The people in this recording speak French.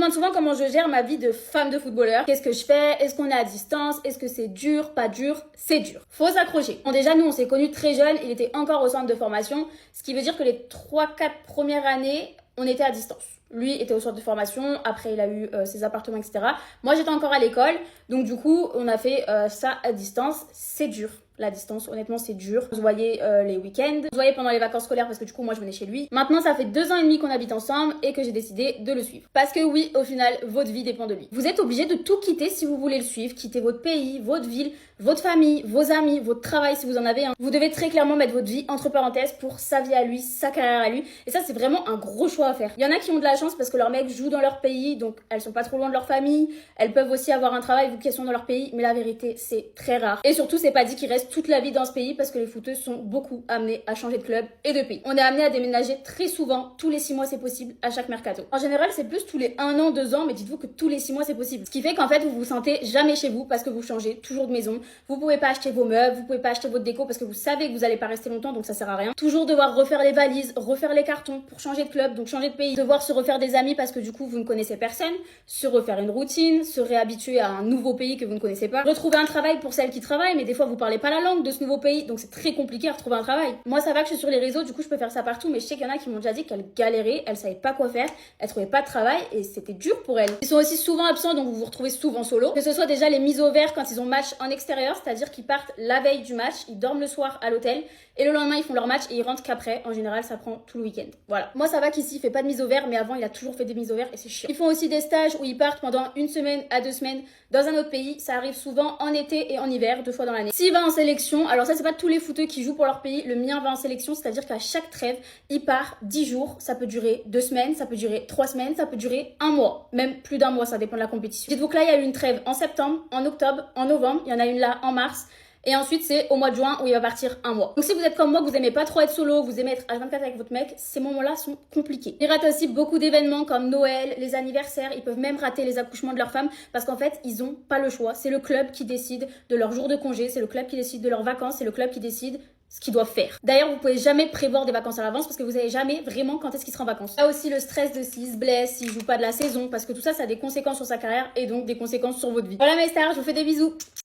demande souvent comment je gère ma vie de femme de footballeur. Qu'est-ce que je fais? Est-ce qu'on est à distance? Est-ce que c'est dur? Pas dur? C'est dur. Faut s'accrocher. Bon, déjà, nous, on s'est connus très jeunes. Il était encore au centre de formation. Ce qui veut dire que les 3-4 premières années, on était à distance. Lui était au centre de formation, après il a eu ses appartements, etc. Moi, j'étais encore à l'école. Donc, du coup, on a fait ça à distance. C'est dur. La distance, honnêtement, c'est dur. On se voyait les week-ends, on se voyait pendant les vacances scolaires parce que du coup, moi, je venais chez lui. Maintenant, ça fait 2 ans et demi qu'on habite ensemble et que j'ai décidé de le suivre. Parce que oui, au final, votre vie dépend de lui. Vous êtes obligé de tout quitter si vous voulez le suivre. Quitter votre pays, votre ville, votre famille, vos amis, votre travail si vous en avez un. Vous devez très clairement mettre votre vie entre parenthèses pour sa vie à lui, sa carrière à lui. Et ça, c'est vraiment un gros choix à faire. Il y en a qui ont de la chance parce que leurs mecs jouent dans leur pays, donc elles sont pas trop loin de leur famille. Elles peuvent aussi avoir un travail vu qu'elles sont dans leur pays. Mais la vérité, c'est très rare. Et surtout, c'est pas dit qu'ils restent toute la vie dans ce pays parce que les footeuses sont beaucoup amenées à changer de club et de pays. On est amené à déménager très souvent, tous les 6 mois c'est possible, à chaque mercato. En général, c'est plus tous les 1 an, 2 ans, mais dites-vous que tous les 6 mois c'est possible. Ce qui fait qu'en fait, vous vous sentez jamais chez vous parce que vous changez toujours de maison. Vous pouvez pas acheter vos meubles, vous pouvez pas acheter votre déco parce que vous savez que vous allez pas rester longtemps, donc ça sert à rien. Toujours devoir refaire les valises, refaire les cartons pour changer de club, donc changer de pays. Devoir se refaire des amis parce que du coup, vous ne connaissez personne. Se refaire une routine, se réhabituer à un nouveau pays que vous ne connaissez pas. Retrouver un travail pour celles qui travaillent, mais des fois vous parlez pas la langue de ce nouveau pays, donc c'est très compliqué à retrouver un travail. Moi, ça va que je suis sur les réseaux, du coup, je peux faire ça partout, mais je sais qu'il y en a qui m'ont déjà dit qu'elles galéraient, elles savaient pas quoi faire, elles trouvaient pas de travail et c'était dur pour elles. Ils sont aussi souvent absents, donc vous vous retrouvez souvent solo. Que ce soit déjà les mises au vert quand ils ont match en extérieur, c'est-à-dire qu'ils partent la veille du match, ils dorment le soir à l'hôtel et le lendemain ils font leur match et ils rentrent qu'après. En général, ça prend tout le week-end. Voilà. Moi, ça va qu'ici, il fait pas de mise au vert, mais avant, il a toujours fait des mises au vert et c'est chiant. Ils font aussi des stages où ils partent pendant 1 semaine à 2 semaines dans un autre pays. Ça arrive souvent en été et en hiver, 2 fois dans l'année. S'il va en sélection, alors ça, c'est pas tous les footeux qui jouent pour leur pays. Le mien va en sélection, c'est-à-dire qu'à chaque trêve, il part 10 jours. Ça peut durer 2 semaines, ça peut durer 3 semaines, ça peut durer 1 mois. Même plus d'1 mois, ça dépend de la compétition. Dites-vous que là, il y a eu une trêve en septembre, en octobre, en novembre. Il y en a une là en mars. Et ensuite, c'est au mois de juin où il va partir 1 mois. Donc si vous êtes comme moi, que vous aimez pas trop être solo, vous aimez être H24 avec votre mec, ces moments-là sont compliqués. Ils ratent aussi beaucoup d'événements comme Noël, les anniversaires. Ils peuvent même rater les accouchements de leur femme parce qu'en fait, ils ont pas le choix. C'est le club qui décide de leur jour de congé, c'est le club qui décide de leurs vacances, c'est le club qui décide ce qu'ils doivent faire. D'ailleurs, vous pouvez jamais prévoir des vacances à l'avance parce que vous savez jamais vraiment quand est-ce qu'il sera en vacances. Il y a aussi le stress de s'il se blesse, s'il joue pas de la saison, parce que tout ça, ça a des conséquences sur sa carrière et donc des conséquences sur votre vie. Voilà mes stars, je vous fais des bisous.